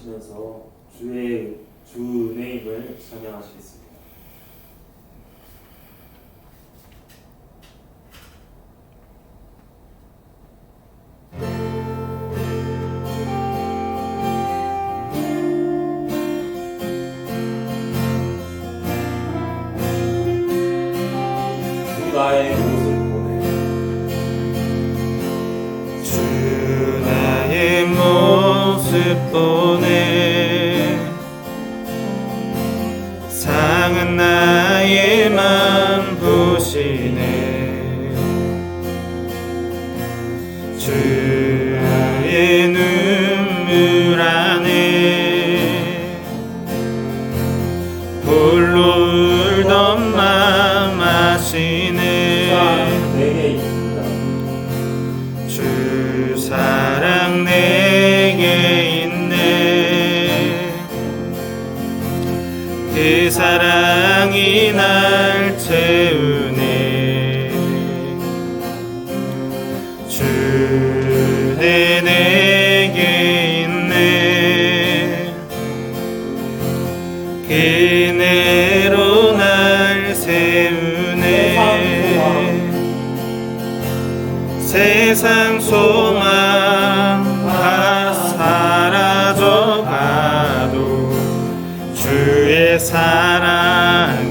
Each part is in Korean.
하시면서 주의 주 은혜임을 찬양하시겠습니다. 나의 모습 주 나의 모습 보내 상한 나의 맘 보시네 주의 눈물 안에 홀로 울던 맘 아시네 주 사랑 내게 있네 그 사랑이 날 채우네 주 내게 있네 그 은혜로 날 세우네 세상 소망 다 사라져가도 주의 사랑은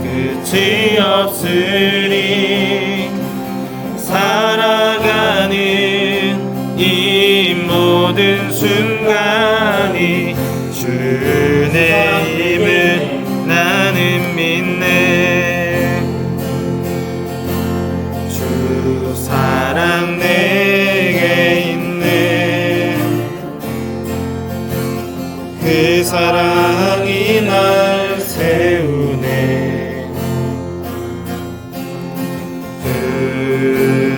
끝이 없으니 살아가는 이 모든 순간이 주의 힘을 나는 믿네 주 사랑 내게 있네 그 사랑이 날 세우네 그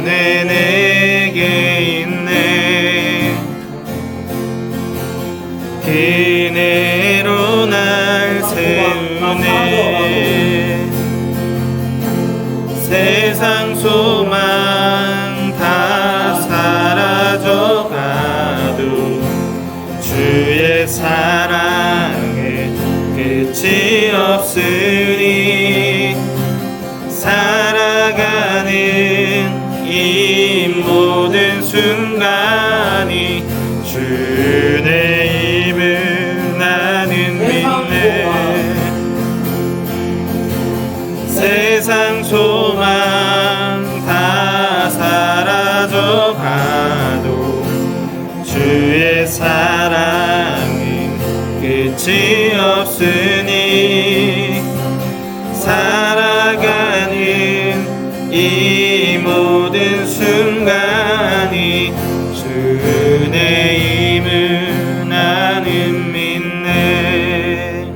은혜 내게 있네 그 은혜로 날 세우네 세상 소망 다 사라져가도 주의 사랑에 끝이 없으니 살아가는 이 모든 순간이 주의 힘을 나는 믿네 세상 소망 다 사라져가도 주의 사랑은 끝이 없으니 살아가는 이 모든 순간이 주의 힘을 나는 믿네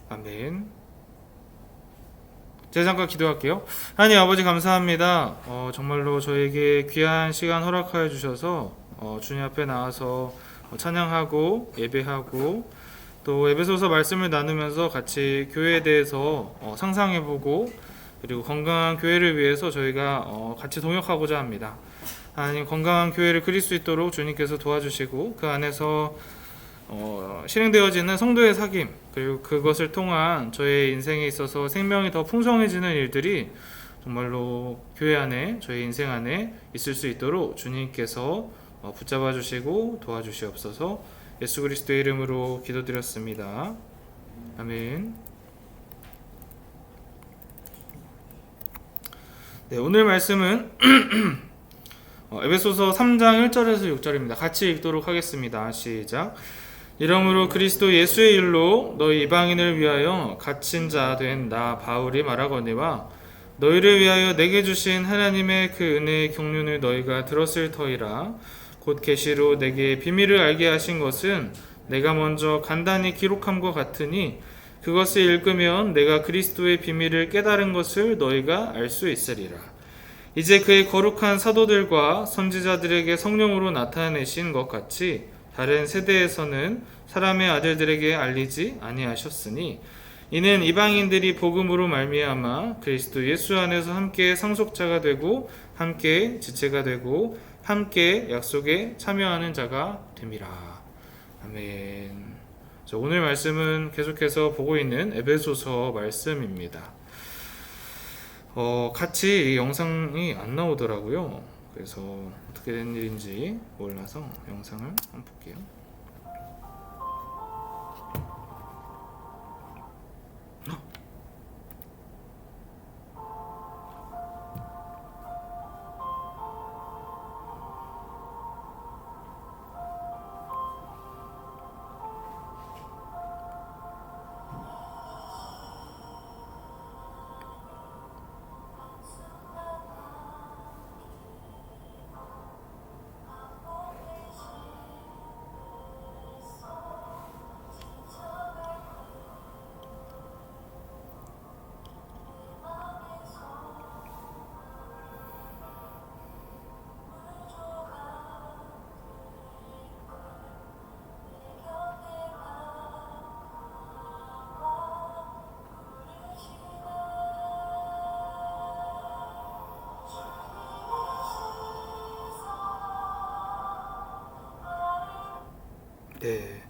아멘. 제가 잠깐 기도할게요. 하나님 아버지 감사합니다. 정말로 저에게 귀한 시간 허락하여 주셔서 주님 앞에 나와서 찬양하고 예배하고 또 에베소서 말씀을 나누면서 같이 교회에 대해서 상상해보고 그리고 건강한 교회를 위해서 저희가 같이 동역하고자 합니다. 하나님 건강한 교회를 그릴 수 있도록 주님께서 도와주시고 그 안에서 실행되어지는 성도의 사귐 그리고 그것을 통한 저의 인생에 있어서 생명이 더 풍성해지는 일들이 정말로 교회 안에 저의 인생 안에 있을 수 있도록 주님께서 붙잡아 주시고 도와주시옵소서. 예수 그리스도의 이름으로 기도드렸습니다. 아멘. 네, 오늘 말씀은 에베소서 3장 1절에서 6절입니다. 같이 읽도록 하겠습니다. 시작. 이러므로 그리스도 예수의 일로 너희 이방인을 위하여 갇힌 자 된 나 바울이 말하거니와 너희를 위하여 내게 주신 하나님의 그 은혜의 경륜을 너희가 들었을 터이라. 곧 계시로 내게 비밀을 알게 하신 것은 내가 먼저 간단히 기록함과 같으니 그것을 읽으면 내가 그리스도의 비밀을 깨달은 것을 너희가 알 수 있으리라. 이제 그의 거룩한 사도들과 선지자들에게 성령으로 나타내신 것 같이 다른 세대에서는 사람의 아들들에게 알리지 아니하셨으니 이는 이방인들이 복음으로 말미암아 그리스도 예수 안에서 함께 상속자가 되고 함께 지체가 되고 함께 약속에 참여하는 자가 됨이라. 아멘. 자, 오늘 말씀은 계속해서 보고 있는 에베소서 말씀입니다. 같이 이 영상이 안 나오더라고요. 그래서 어떻게 된 일인지 몰라서 영상을 한번 볼게요. 네.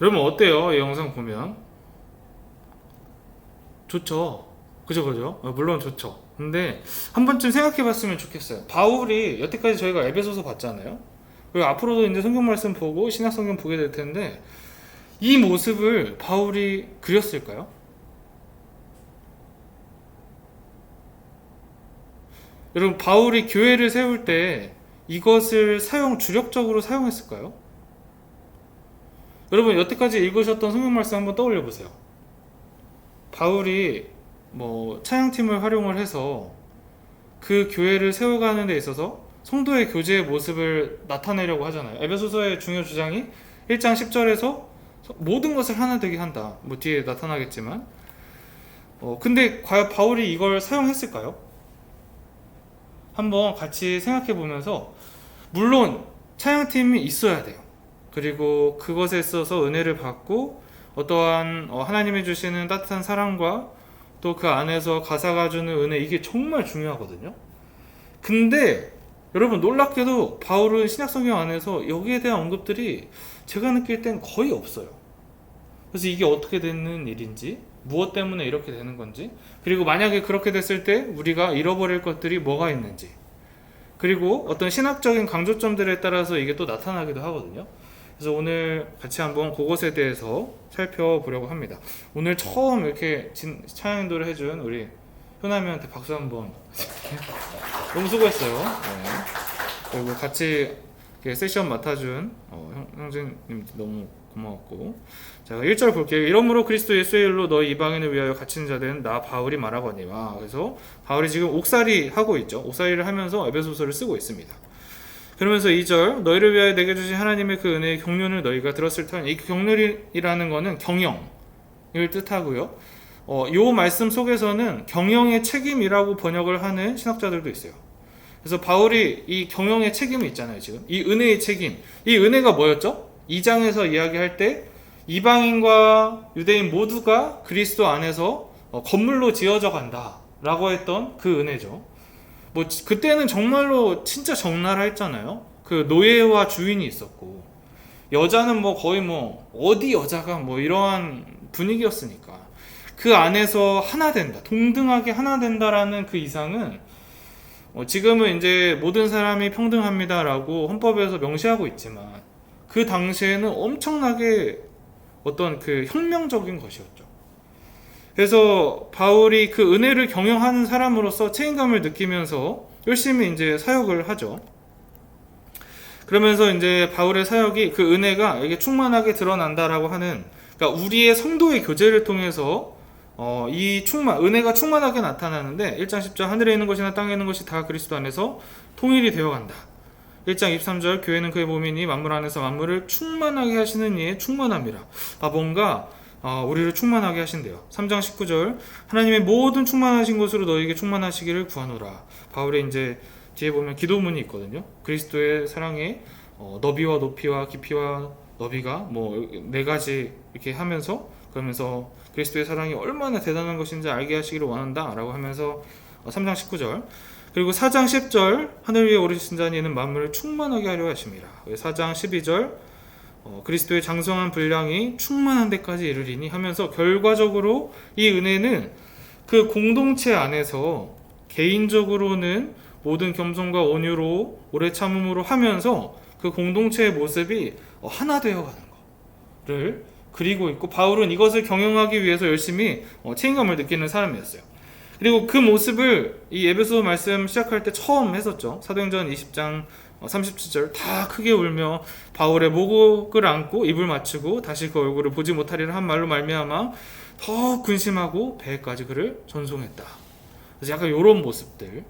여러분 어때요? 이 영상 보면 좋죠. 그죠? 물론 좋죠. 근데 한 번쯤 생각해 봤으면 좋겠어요. 바울이 여태까지 저희가 에베소서 봤잖아요. 그리고 앞으로도 이제 성경 말씀 보고 신약 성경 보게 될 텐데 이 모습을 바울이 그렸을까요? 여러분 바울이 교회를 세울 때 이것을 주력적으로 사용했을까요? 여러분 여태까지 읽으셨던 성경 말씀 한번 떠올려 보세요. 바울이 찬양팀을 활용을 해서 그 교회를 세워가는 데 있어서 성도의 교제의 모습을 나타내려고 하잖아요. 에베소서의 중요 주장이 1장 10절에서 모든 것을 하나 되게 한다. 뒤에 나타나겠지만 근데 과연 바울이 이걸 사용했을까요? 한번 같이 생각해 보면서 물론 찬양팀이 있어야 돼요. 그리고 그것에 있어서 은혜를 받고 어떠한 하나님이 주시는 따뜻한 사랑과 또 그 안에서 가사가 주는 은혜, 이게 정말 중요하거든요. 근데 여러분 놀랍게도 바울은 신약성경 안에서 여기에 대한 언급들이 제가 느낄 땐 거의 없어요. 그래서 이게 어떻게 되는 일인지, 무엇 때문에 이렇게 되는 건지, 그리고 만약에 그렇게 됐을 때 우리가 잃어버릴 것들이 뭐가 있는지, 그리고 어떤 신학적인 강조점들에 따라서 이게 또 나타나기도 하거든요. 그래서 오늘 같이 한번 그것에 대해서 살펴보려고 합니다. 오늘 처음 이렇게 찬양 인도를 해준 우리 효남이한테 박수 한번. 너무 수고했어요. 네. 그리고 같이 세션 맡아준 형제님도 너무 고마웠고. 자, 1절 볼게요. 이러므로 그리스도 예수의 일로 너희 이방인을 위하여 갇힌 자된 나 바울이 말하거니와. 그래서 바울이 지금 옥살이 하고 있죠. 옥살이를 하면서 에베소서를 쓰고 있습니다. 그러면서 2절 너희를 위하여 내게 주신 하나님의 그 은혜의 경륜을 너희가 들었을 터니, 이 경륜이라는 것은 경영을 뜻하고요. 요 말씀 속에서는 경영의 책임이라고 번역을 하는 신학자들도 있어요. 그래서 바울이 이 경영의 책임이 있잖아요. 지금 이 은혜의 책임, 이 은혜가 뭐였죠? 2장에서 이야기할 때 이방인과 유대인 모두가 그리스도 안에서 건물로 지어져 간다 라고 했던 그 은혜죠. 그때는 정말로 진짜 적나라했잖아요. 그 노예와 주인이 있었고 여자는 거의 어디 여자가 이러한 분위기였으니까 그 안에서 하나 된다, 동등하게 하나 된다라는 그 이상은 지금은 이제 모든 사람이 평등합니다라고 헌법에서 명시하고 있지만 그 당시에는 엄청나게 어떤 그 혁명적인 것이었죠. 그래서 바울이 그 은혜를 경영하는 사람으로서 책임감을 느끼면서 열심히 이제 사역을 하죠. 그러면서 이제 바울의 사역이 그 은혜가 이게 충만하게 드러난다라고 하는, 그러니까 우리의 성도의 교제를 통해서 은혜가 충만하게 나타나는데 1장 10절 하늘에 있는 것이나 땅에 있는 것이 다 그리스도 안에서 통일이 되어간다. 1장 23절 교회는 그의 몸이니 만물 안에서 만물을 충만하게 하시는 이의 충만함이라. 뭔가 우리를 충만하게 하신대요. 3장 19절 하나님의 모든 충만하신 것으로 너에게 충만하시기를 구하노라. 바울의 이제 뒤에 보면 기도문이 있거든요. 그리스도의 사랑의 너비와 높이와 깊이와 너비가 4가지 이렇게 하면서 그러면서 그리스도의 사랑이 얼마나 대단한 것인지 알게 하시기를 원한다 라고 하면서 3장 19절, 그리고 4장 10절 하늘 위에 오르신 자는 이는 만물을 충만하게 하려 하심이라. 4장 12절 그리스도의 장성한 분량이 충만한 데까지 이르리니 하면서 결과적으로 이 은혜는 그 공동체 안에서 개인적으로는 모든 겸손과 온유로 오래 참음으로 하면서 그 공동체의 모습이 하나 되어가는 것을 그리고 있고, 바울은 이것을 경영하기 위해서 열심히 책임감을 느끼는 사람이었어요. 그리고 그 모습을 이 에베소 말씀 시작할 때 처음 했었죠. 사도행전 20장 37절, 다 크게 울며 바울의 목을 안고 입을 맞추고 다시 그 얼굴을 보지 못하리라 한 말로 말미암아 더 근심하고 배에까지 그를 전송했다. 그래서 약간 이런 모습들을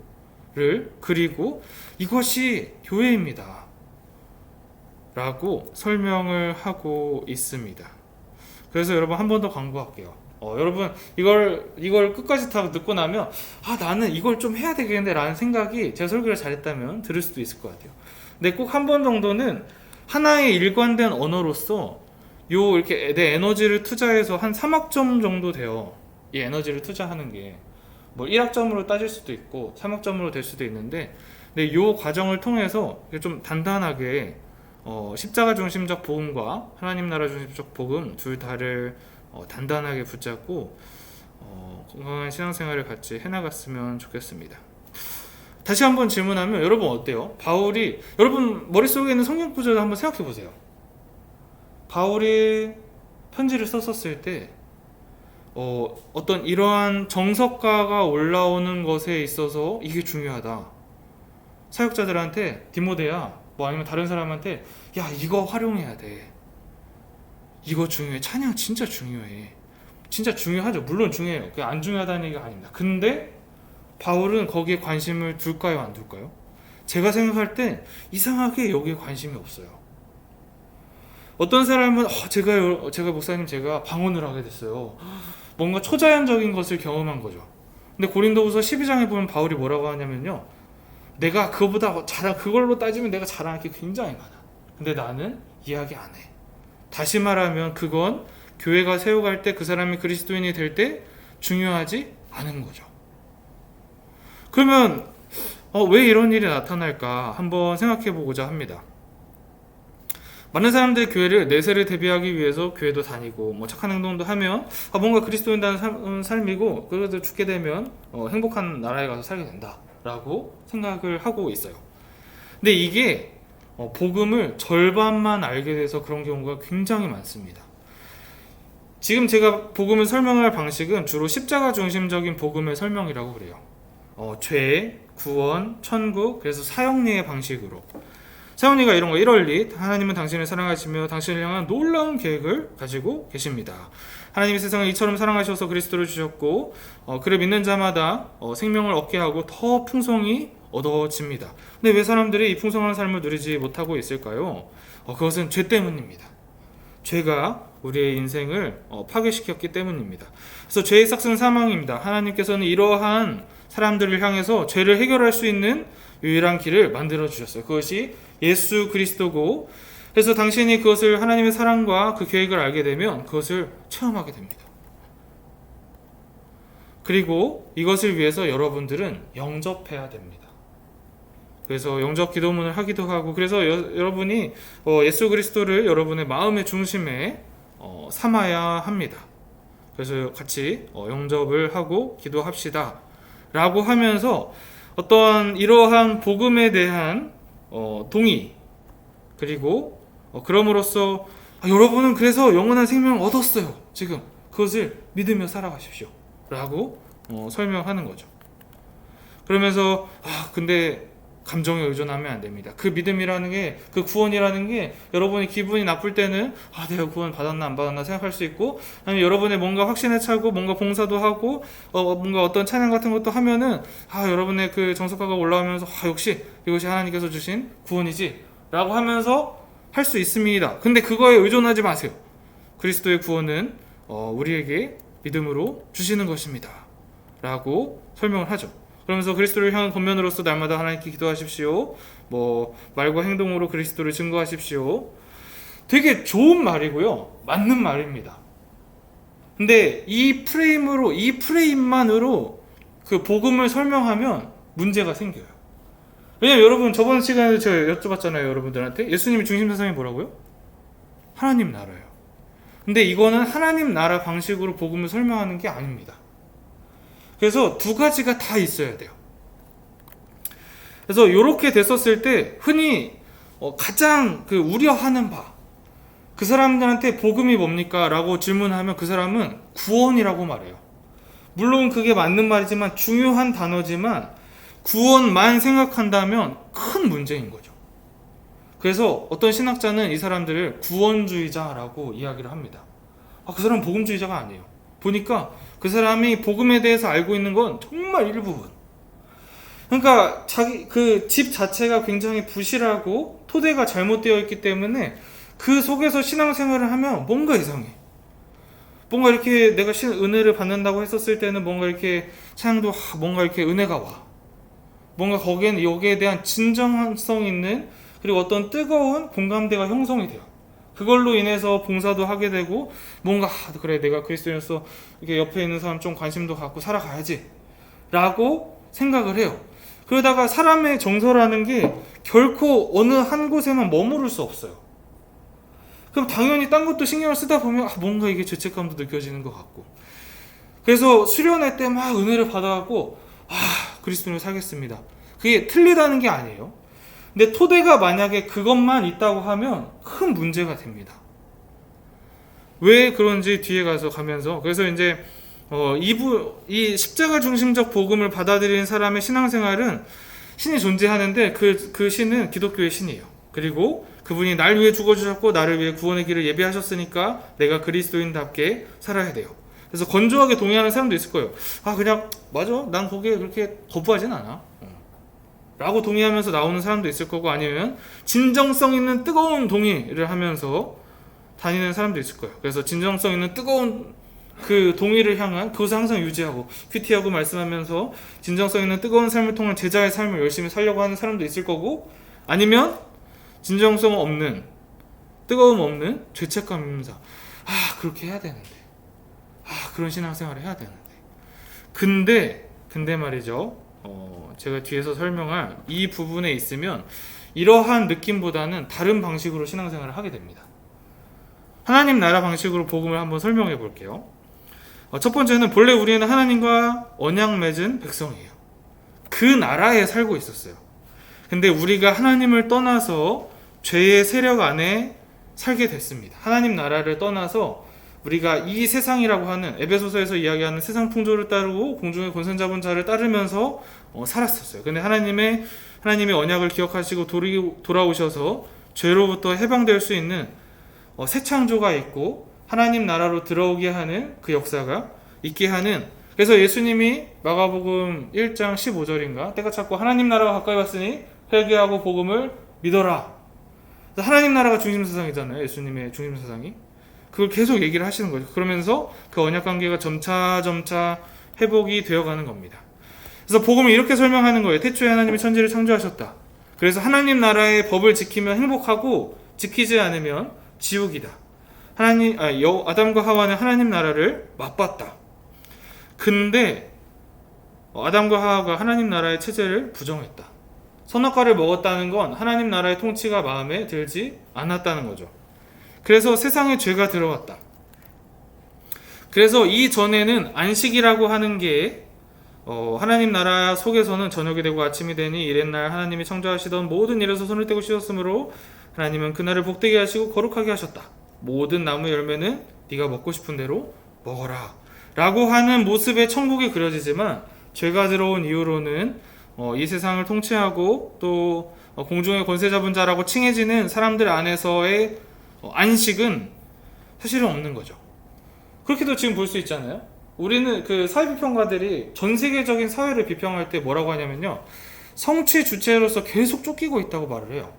그리고 이것이 교회입니다 라고 설명을 하고 있습니다. 그래서 여러분 한 번 더 광고할게요. 여러분 이걸 끝까지 다 듣고 나면 나는 이걸 좀 해야 되겠는데 라는 생각이, 제가 설교를 잘했다면 들을 수도 있을 것 같아요. 근데 꼭 한 번 정도는 하나의 일관된 언어로서 이렇게 내 에너지를 투자해서 한 3학점 정도 돼요. 이 에너지를 투자하는 게 뭐 1학점으로 따질 수도 있고 3학점으로 될 수도 있는데, 근데 이 과정을 통해서 좀 단단하게 십자가 중심적 복음과 하나님 나라 중심적 복음 둘 다를 단단하게 붙잡고 건강한 신앙생활을 같이 해나갔으면 좋겠습니다. 다시 한번 질문하면 여러분 어때요? 바울이, 여러분 머릿속에 있는 성경 구절을 한번 생각해 보세요. 바울이 편지를 썼었을 때 어떤 이러한 정석가가 올라오는 것에 있어서 이게 중요하다. 사역자들한테, 디모데야 뭐 아니면 다른 사람한테, 야 이거 활용해야 돼, 이거 중요해, 찬양 진짜 중요해. 진짜 중요하죠. 물론 중요해요. 그게 안 중요하다는 얘기가 아닙니다. 근데 바울은 거기에 관심을 둘까요, 안 둘까요? 제가 생각할 때 이상하게 여기에 관심이 없어요. 어떤 사람은 제가 목사님 제가 방언을 하게 됐어요. 뭔가 초자연적인 것을 경험한 거죠. 근데 고린도후서 12장에 보면 바울이 뭐라고 하냐면요, 내가 그거보다 그걸로 따지면 내가 잘하는 게 굉장히 많아. 근데 나는 이야기 안 해. 다시 말하면 그건 교회가 세워갈 때 그 사람이 그리스도인이 될 때 중요하지 않은 거죠. 그러면 왜 이런 일이 나타날까 한번 생각해 보고자 합니다. 많은 사람들이 교회를 내세를 대비하기 위해서 교회도 다니고 뭐 착한 행동도 하면 뭔가 그리스도인다는 삶이고, 그래도 죽게 되면 행복한 나라에 가서 살게 된다 라고 생각을 하고 있어요. 근데 이게 복음을 절반만 알게 돼서 그런 경우가 굉장히 많습니다. 지금 제가 복음을 설명할 방식은 주로 십자가 중심적인 복음의 설명이라고 그래요. 죄, 구원, 천국, 그래서 사형리의 방식으로. 사형리가 이런 거, 1월리 하나님은 당신을 사랑하시며 당신을 향한 놀라운 계획을 가지고 계십니다. 하나님이 세상을 이처럼 사랑하셔서 그리스도를 주셨고 그를 믿는 자마다 생명을 얻게 하고 더 풍성히 얻어집니다. 근데 왜 사람들이 이 풍성한 삶을 누리지 못하고 있을까요? 그것은 죄 때문입니다. 죄가 우리의 인생을 파괴시켰기 때문입니다. 그래서 죄의 삭은 사망입니다. 하나님께서는 이러한 사람들을 향해서 죄를 해결할 수 있는 유일한 길을 만들어 주셨어요. 그것이 예수 그리스도고, 그래서 당신이 그것을, 하나님의 사랑과 그 계획을 알게 되면 그것을 체험하게 됩니다. 그리고 이것을 위해서 여러분들은 영접해야 됩니다. 그래서 영접 기도문을 하기도 하고, 그래서 여러분이 예수 그리스도를 여러분의 마음의 중심에 삼아야 합니다. 그래서 같이 영접을 하고 기도합시다 라고 하면서 어떠한 이러한 복음에 대한 동의, 그리고 그럼으로써 여러분은 그래서 영원한 생명을 얻었어요. 지금 그것을 믿으며 살아가십시오 라고 설명하는 거죠. 그러면서 근데 감정에 의존하면 안 됩니다. 그 믿음이라는 게, 그 구원이라는 게 여러분이 기분이 나쁠 때는 내가 구원 받았나 안 받았나 생각할 수 있고, 아니면 여러분의 뭔가 확신에 차고 뭔가 봉사도 하고 뭔가 어떤 찬양 같은 것도 하면은 여러분의 그 정석가가 올라오면서 역시 이것이 하나님께서 주신 구원이지 라고 하면서 할 수 있습니다. 근데 그거에 의존하지 마세요. 그리스도의 구원은 우리에게 믿음으로 주시는 것입니다 라고 설명을 하죠. 그러면서 그리스도를 향한 권면으로서 날마다 하나님께 기도하십시오. 말과 행동으로 그리스도를 증거하십시오. 되게 좋은 말이고요, 맞는 말입니다. 근데 이 프레임만으로 그 복음을 설명하면 문제가 생겨요. 왜냐면 여러분 저번 시간에 제가 여쭤봤잖아요. 여러분들한테 예수님의 중심 사상이 뭐라고요? 하나님 나라예요. 근데 이거는 하나님 나라 방식으로 복음을 설명하는 게 아닙니다. 그래서 두 가지가 다 있어야 돼요. 그래서 이렇게 됐었을 때 흔히 가장 그 우려하는 그 사람들한테 복음이 뭡니까? 라고 질문하면 그 사람은 구원이라고 말해요. 물론 그게 맞는 말이지만 중요한 단어지만 구원만 생각한다면 큰 문제인 거죠. 그래서 어떤 신학자는 이 사람들을 구원주의자라고 이야기를 합니다. 그 사람은 복음주의자가 아니에요. 보니까 그 사람이 복음에 대해서 알고 있는 건 정말 일부분. 그러니까 자기 그 집 자체가 굉장히 부실하고 토대가 잘못되어 있기 때문에 그 속에서 신앙생활을 하면 뭔가 이상해. 뭔가 이렇게 내가 은혜를 받는다고 했었을 때는 뭔가 이렇게 찬양도 뭔가 이렇게 은혜가 와. 뭔가 거기에는 여기에 대한 진정성 있는 그리고 어떤 뜨거운 공감대가 형성이 돼요. 그걸로 인해서 봉사도 하게 되고 뭔가 그래 내가 그리스도인으로서 이렇게 옆에 있는 사람 좀 관심도 갖고 살아가야지 라고 생각을 해요. 그러다가 사람의 정서라는 게 결코 어느 한 곳에만 머무를 수 없어요. 그럼 당연히 딴 것도 신경을 쓰다 보면 뭔가 이게 죄책감도 느껴지는 것 같고, 그래서 수련회 때 막 은혜를 받아갖고 그리스도인으로 살겠습니다. 그게 틀리다는 게 아니에요. 근데 토대가 만약에 그것만 있다고 하면 큰 문제가 됩니다. 왜 그런지 뒤에 가면서 그래서 이제 이 십자가 중심적 복음을 받아들이는 사람의 신앙생활은 신이 존재하는데 그 신은 기독교의 신이에요. 그리고 그분이 날 위해 죽어주셨고 나를 위해 구원의 길을 예비하셨으니까 내가 그리스도인답게 살아야 돼요. 그래서 건조하게 동의하는 사람도 있을 거예요. 그냥 맞아, 난 거기에 그렇게 거부하진 않아 라고 동의하면서 나오는 사람도 있을 거고, 아니면 진정성 있는 뜨거운 동의를 하면서 다니는 사람도 있을 거예요. 그래서 진정성 있는 뜨거운 그 동의를 향한 그것을 항상 유지하고 큐티하고 말씀하면서 진정성 있는 뜨거운 삶을 통한 제자의 삶을 열심히 살려고 하는 사람도 있을 거고, 아니면 진정성 없는 뜨거움 없는 죄책감 있는 사람, 그렇게 해야 되는데 그런 신앙생활을 해야 되는데 근데 말이죠, 제가 뒤에서 설명할 이 부분에 있으면 이러한 느낌보다는 다른 방식으로 신앙생활을 하게 됩니다. 하나님 나라 방식으로 복음을 한번 설명해 볼게요. 첫 번째는 본래 우리는 하나님과 언약 맺은 백성이에요. 그 나라에 살고 있었어요. 근데 우리가 하나님을 떠나서 죄의 세력 안에 살게 됐습니다. 하나님 나라를 떠나서 우리가 이 세상이라고 하는 에베소서에서 이야기하는 세상 풍조를 따르고 공중의 권세 잡은 자를 따르면서 살았었어요. 근데 하나님의 언약을 기억하시고 돌아오셔서 죄로부터 해방될 수 있는 새 창조가 있고 하나님 나라로 들어오게 하는 그 역사가 있게 하는, 그래서 예수님이 마가복음 1장 15절인가 때가 찼고 하나님 나라가 가까이 왔으니 회개하고 복음을 믿어라. 하나님 나라가 중심사상이잖아요. 예수님의 중심사상이. 그걸 계속 얘기를 하시는 거죠. 그러면서 그 언약관계가 점차 회복이 되어가는 겁니다. 그래서 복음을 이렇게 설명하는 거예요. 태초에 하나님이 천지를 창조하셨다. 그래서 하나님 나라의 법을 지키면 행복하고 지키지 않으면 지옥이다. 아담과 하와는 하나님 나라를 맛봤다. 근데 아담과 하와가 하나님 나라의 체제를 부정했다. 선악과를 먹었다는 건 하나님 나라의 통치가 마음에 들지 않았다는 거죠. 그래서 세상에 죄가 들어왔다. 그래서 이 전에는 안식이라고 하는 게 하나님 나라 속에서는 저녁이 되고 아침이 되니 이튿날 하나님이 창조하시던 모든 일에서 손을 떼고 씻었으므로 하나님은 그날을 복되게 하시고 거룩하게 하셨다. 모든 나무 열매는 네가 먹고 싶은 대로 먹어라 라고 하는 모습의 천국이 그려지지만, 죄가 들어온 이후로는 이 세상을 통치하고 또 공중의 권세 잡은 자라고 칭해지는 사람들 안에서의 안식은 사실은 없는 거죠. 그렇게도 지금 볼 수 있잖아요. 우리는 그 사회비평가들이 전 세계적인 사회를 비평할 때 뭐라고 하냐면요, 성취 주체로서 계속 쫓기고 있다고 말을 해요.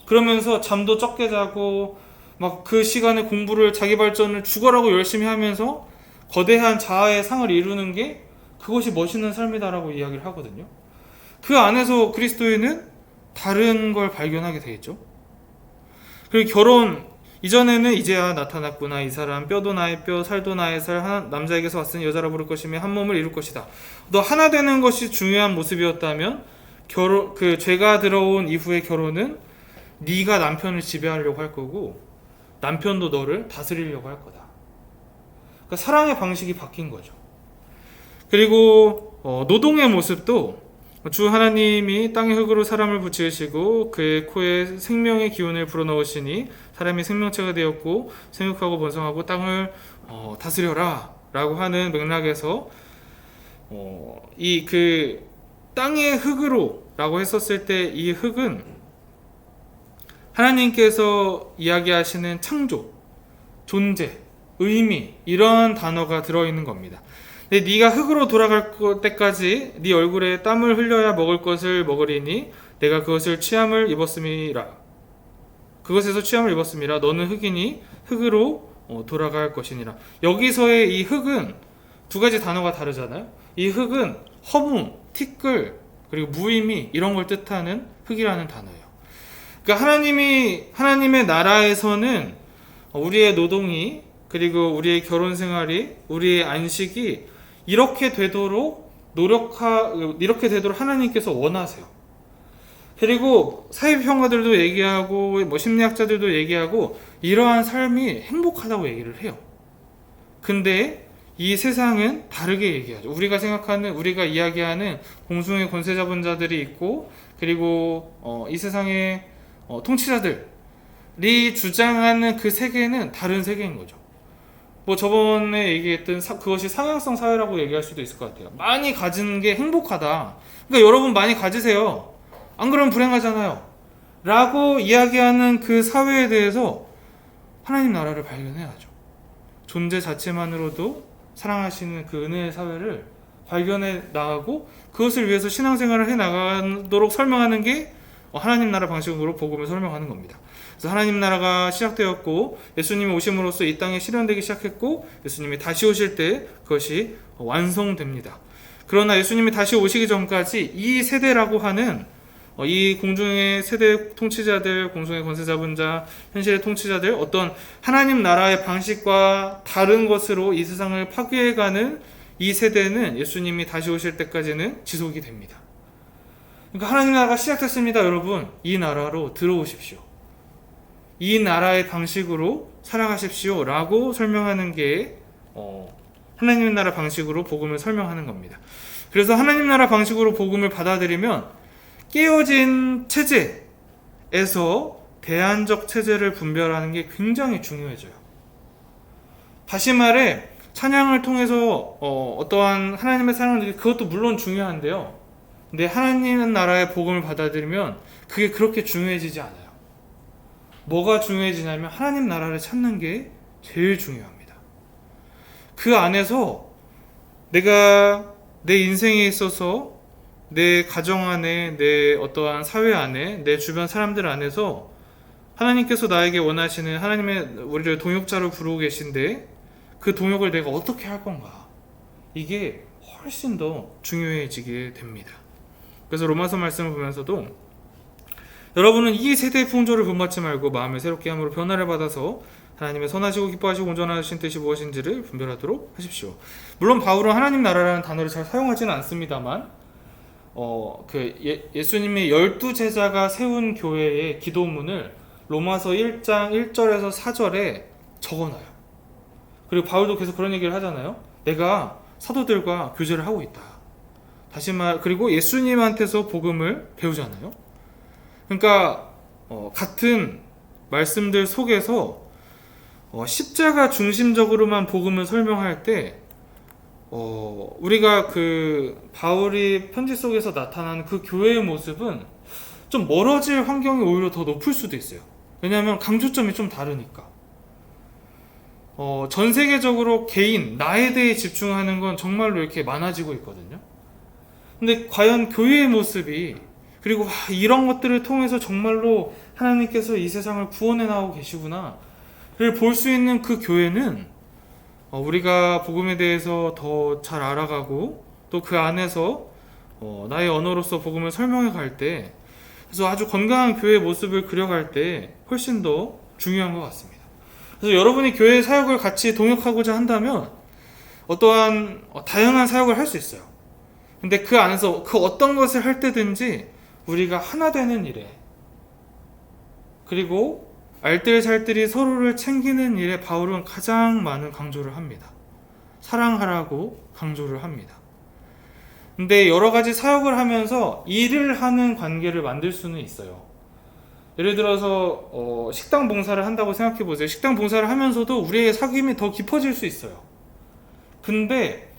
그러면서 잠도 적게 자고 막 그 시간에 공부를 자기 발전을 죽어라고 열심히 하면서 거대한 자아의 상을 이루는 게 그것이 멋있는 삶이다라고 이야기를 하거든요. 그 안에서 그리스도인은 다른 걸 발견하게 되겠죠. 그리고 이전에는 이제야 나타났구나. 이 사람 뼈도 나의 뼈, 살도 나의 살, 남자에게서 왔으니 여자라 부를 것이며 한 몸을 이룰 것이다. 너 하나 되는 것이 중요한 모습이었다면 그 죄가 들어온 이후의 결혼은 네가 남편을 지배하려고 할 거고 남편도 너를 다스리려고 할 거다. 그러니까 사랑의 방식이 바뀐 거죠. 그리고 노동의 모습도 주 하나님이 땅의 흙으로 사람을 붙이시고 그의 코에 생명의 기운을 불어넣으시니 사람이 생명체가 되었고 생육하고 번성하고 땅을 다스려라 라고 하는 맥락에서 이 그 땅의 흙으로 라고 했었을 때 이 흙은 하나님께서 이야기하시는 창조, 존재, 의미 이런 단어가 들어있는 겁니다. 근데 네가 흙으로 돌아갈 때까지 네 얼굴에 땀을 흘려야 먹을 것을 먹으리니 내가 그것에서 취함을 입었음이라. 너는 흙이니 흙으로 돌아갈 것이니라. 여기서의 이 흙은 두 가지 단어가 다르잖아요. 이 흙은 허무, 티끌, 그리고 무의미 이런 걸 뜻하는 흙이라는 단어예요. 그러니까 하나님의 나라에서는 우리의 노동이, 그리고 우리의 결혼 생활이, 우리의 안식이 이렇게 되도록 하나님께서 원하세요. 그리고 사회평가들도 얘기하고 심리학자들도 얘기하고 이러한 삶이 행복하다고 얘기를 해요. 근데 이 세상은 다르게 얘기하죠. 우리가 이야기하는 공중의 권세 잡은 자들이 있고, 그리고 이 세상의 통치자들이 주장하는 그 세계는 다른 세계인 거죠. 저번에 얘기했던 그것이 상향성 사회라고 얘기할 수도 있을 것 같아요. 많이 가지는 게 행복하다. 그러니까 여러분 많이 가지세요. 안 그러면 불행하잖아요. 라고 이야기하는 그 사회에 대해서 하나님 나라를 발견해야죠. 존재 자체만으로도 사랑하시는 그 은혜의 사회를 발견해 나가고 그것을 위해서 신앙생활을 해 나가도록 설명하는 게 하나님 나라 방식으로 복음을 설명하는 겁니다. 그래서 하나님 나라가 시작되었고 예수님이 오심으로써 이 땅에 실현되기 시작했고 예수님이 다시 오실 때 그것이 완성됩니다. 그러나 예수님이 다시 오시기 전까지 이 세대라고 하는 이 공중의 세대 통치자들, 공중의 권세 잡은 자, 현실의 통치자들, 어떤 하나님 나라의 방식과 다른 것으로 이 세상을 파괴해가는 이 세대는 예수님이 다시 오실 때까지는 지속이 됩니다. 그러니까 하나님 나라가 시작됐습니다. 여러분, 이 나라로 들어오십시오. 이 나라의 방식으로 살아가십시오 라고 설명하는 게 하나님 나라 방식으로 복음을 설명하는 겁니다. 그래서 하나님 나라 방식으로 복음을 받아들이면 깨어진 체제에서 대안적 체제를 분별하는 게 굉장히 중요해져요. 다시 말해 찬양을 통해서 어떠한 하나님의 사랑을 느끼고 그것도 물론 중요한데요. 근데 하나님 나라의 복음을 받아들이면 그게 그렇게 중요해지지 않아요. 뭐가 중요해지냐면 하나님 나라를 찾는 게 제일 중요합니다. 그 안에서 내가 내 인생에 있어서 내 가정 안에, 내 어떠한 사회 안에, 내 주변 사람들 안에서 하나님께서 나에게 원하시는 하나님의 우리를 동역자로 부르고 계신데 그 동역을 내가 어떻게 할 건가? 이게 훨씬 더 중요해지게 됩니다. 그래서 로마서 말씀을 보면서도 여러분은 이 세대의 풍조를 본받지 말고 마음을 새롭게 함으로 변화를 받아서 하나님의 선하시고 기뻐하시고 온전하신 뜻이 무엇인지를 분별하도록 하십시오. 물론 바울은 하나님 나라라는 단어를 잘 사용하지는 않습니다만 예수님의 12제자가 세운 교회의 기도문을 로마서 1장 1절에서 4절에 적어놔요. 그리고 바울도 계속 그런 얘기를 하잖아요. 내가 사도들과 교제를 하고 있다. 그리고 예수님한테서 복음을 배우잖아요. 그러니까 같은 말씀들 속에서 십자가 중심적으로만 복음을 설명할 때 우리가 그 바울이 편지 속에서 나타나는 그 교회의 모습은 좀 멀어질 환경이 오히려 더 높을 수도 있어요. 왜냐하면 강조점이 좀 다르니까. 전 세계적으로 나에 대해 집중하는 건 정말로 이렇게 많아지고 있거든요. 근데 과연 교회의 모습이, 그리고 이런 것들을 통해서 정말로 하나님께서 이 세상을 구원해 나가고 계시구나 를 볼 수 있는 그 교회는 우리가 복음에 대해서 더 잘 알아가고 또 그 안에서 나의 언어로서 복음을 설명해 갈 때, 그래서 아주 건강한 교회의 모습을 그려갈 때 훨씬 더 중요한 것 같습니다. 그래서 여러분이 교회 사역을 같이 동역하고자 한다면 어떠한 다양한 사역을 할 수 있어요. 근데 그 안에서 그 어떤 것을 할 때든지 우리가 하나 되는 일에, 그리고 알뜰살뜰히 서로를 챙기는 일에 바울은 가장 많은 강조를 합니다. 사랑하라고 강조를 합니다. 근데 여러 가지 사역을 하면서 일을 하는 관계를 만들 수는 있어요. 예를 들어서 식당 봉사를 한다고 생각해 보세요. 식당 봉사를 하면서도 우리의 사귐이 더 깊어질 수 있어요. 근데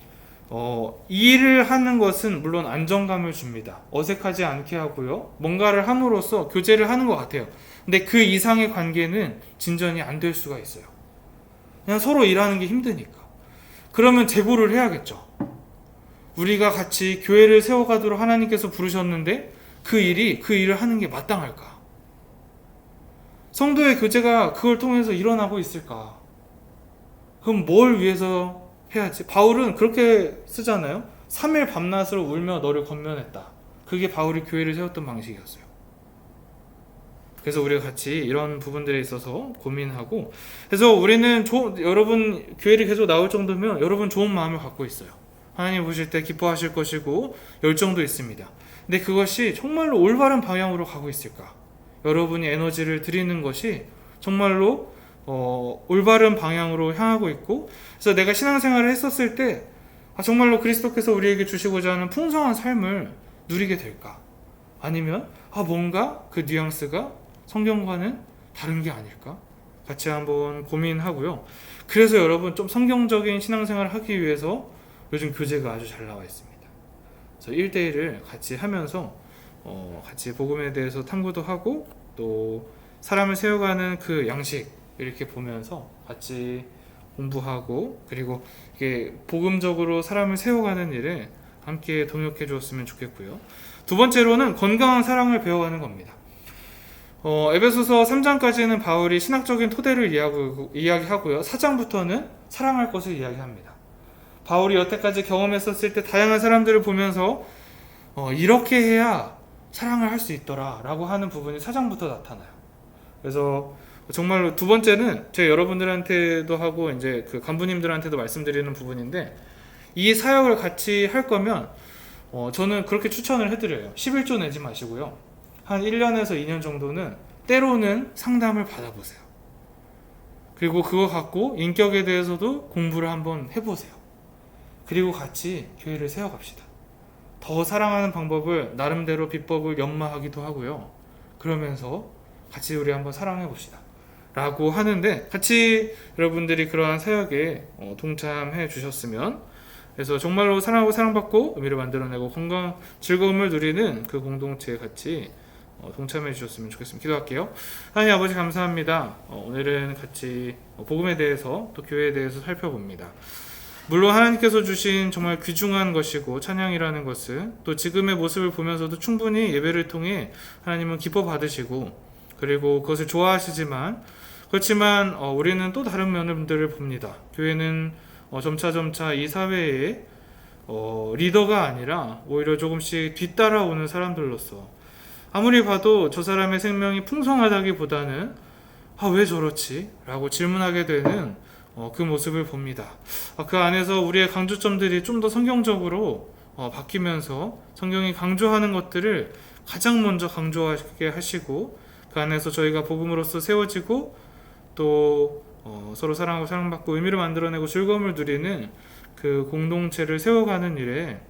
일을 하는 것은 물론 안정감을 줍니다. 어색하지 않게 하고요. 뭔가를 함으로써 교제를 하는 것 같아요. 근데 그 이상의 관계는 진전이 안 될 수가 있어요. 그냥 서로 일하는 게 힘드니까. 그러면 재고를 해야겠죠. 우리가 같이 교회를 세워가도록 하나님께서 부르셨는데 그 일을 하는 게 마땅할까? 성도의 교제가 그걸 통해서 일어나고 있을까? 그럼 뭘 위해서 해야지? 바울은 그렇게 쓰잖아요. 3일 밤낮으로 울며 너를 권면했다. 그게 바울이 교회를 세웠던 방식이었어요. 그래서 우리가 같이 이런 부분들에 있어서 고민하고, 그래서 우리는 여러분 교회를 계속 나올 정도면 여러분 좋은 마음을 갖고 있어요. 하나님 보실 때 기뻐하실 것이고 열정도 있습니다. 근데 그것이 정말로 올바른 방향으로 가고 있을까? 여러분이 에너지를 드리는 것이 정말로 올바른 방향으로 향하고 있고, 그래서 내가 신앙생활을 했었을 때 정말로 그리스도께서 우리에게 주시고자 하는 풍성한 삶을 누리게 될까? 아니면 뭔가 그 뉘앙스가 성경과는 다른 게 아닐까? 같이 한번 고민하고요. 그래서 여러분 좀 성경적인 신앙생활을 하기 위해서 요즘 교재가 아주 잘 나와 있습니다. 그래서 1대1을 같이 하면서 같이 복음에 대해서 탐구도 하고 또 사람을 세워가는 그 양식 이렇게 보면서 같이 공부하고, 그리고 이게 복음적으로 사람을 세워가는 일에 함께 동역해 주었으면 좋겠고요. 두 번째로는 건강한 사랑을 배워가는 겁니다. 에베소서 3장까지는 바울이 신학적인 토대를 이야기하고요. 4장부터는 사랑할 것을 이야기합니다. 바울이 여태까지 경험했었을 때 다양한 사람들을 보면서 이렇게 해야 사랑을 할 수 있더라 라고 하는 부분이 4장부터 나타나요. 그래서 정말로 두 번째는 제가 여러분들한테도 하고 이제 그 간부님들한테도 말씀드리는 부분인데, 이 사역을 같이 할 거면 저는 그렇게 추천을 해드려요. 11조 내지 마시고요. 한 1년에서 2년 정도는 때로는 상담을 받아보세요. 그리고 그거 갖고 인격에 대해서도 공부를 한번 해보세요. 그리고 같이 교회를 세워갑시다. 더 사랑하는 방법을 나름대로 비법을 연마하기도 하고요. 그러면서 같이 우리 한번 사랑해 봅시다 라고 하는데, 같이 여러분들이 그러한 사역에 동참해 주셨으면, 그래서 정말로 사랑하고 사랑받고 의미를 만들어내고 건강 즐거움을 누리는 그 공동체에 같이 동참해 주셨으면 좋겠습니다. 기도할게요. 하나님 아버지 감사합니다. 오늘은 같이 복음에 대해서 또 교회에 대해서 살펴봅니다. 물론 하나님께서 주신 정말 귀중한 것이고 찬양이라는 것은 또 지금의 모습을 보면서도 충분히 예배를 통해 하나님은 기뻐 받으시고, 그리고 그것을 좋아하시지만, 그렇지만 우리는 또 다른 면들을 봅니다. 교회는 점차 이 사회에 리더가 아니라 오히려 조금씩 뒤따라오는 사람들로서, 아무리 봐도 저 사람의 생명이 풍성하다기보다는 왜 저렇지? 라고 질문하게 되는 그 모습을 봅니다. 그 안에서 우리의 강조점들이 좀 더 성경적으로 바뀌면서 성경이 강조하는 것들을 가장 먼저 강조하게 하시고, 그 안에서 저희가 복음으로서 세워지고 또 서로 사랑하고 사랑받고 의미를 만들어내고 즐거움을 누리는 그 공동체를 세워가는 일에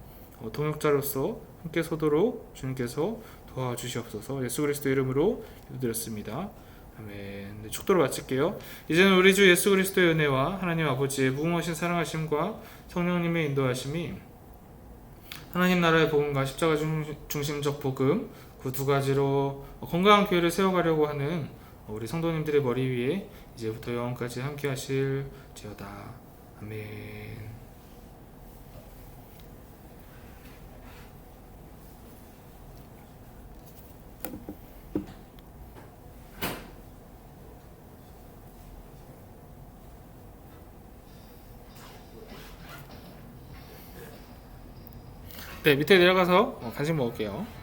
동역자로서 함께 서도록 주님께서 도와주시옵소서. 예수 그리스도 이름으로 기도드렸습니다. 아멘. 축도로 마칠게요. 이제는 우리 주 예수 그리스도의 은혜와 하나님 아버지의 무궁하신 사랑하심과 성령님의 인도하심이, 하나님 나라의 복음과 십자가 중심적 복음, 그 두 가지로 건강한 교회를 세워가려고 하는 우리 성도님들의 머리 위에 이제부터 영원까지 함께 하실지어다. 아멘. 네, 밑에 내려가서 간식 먹을게요.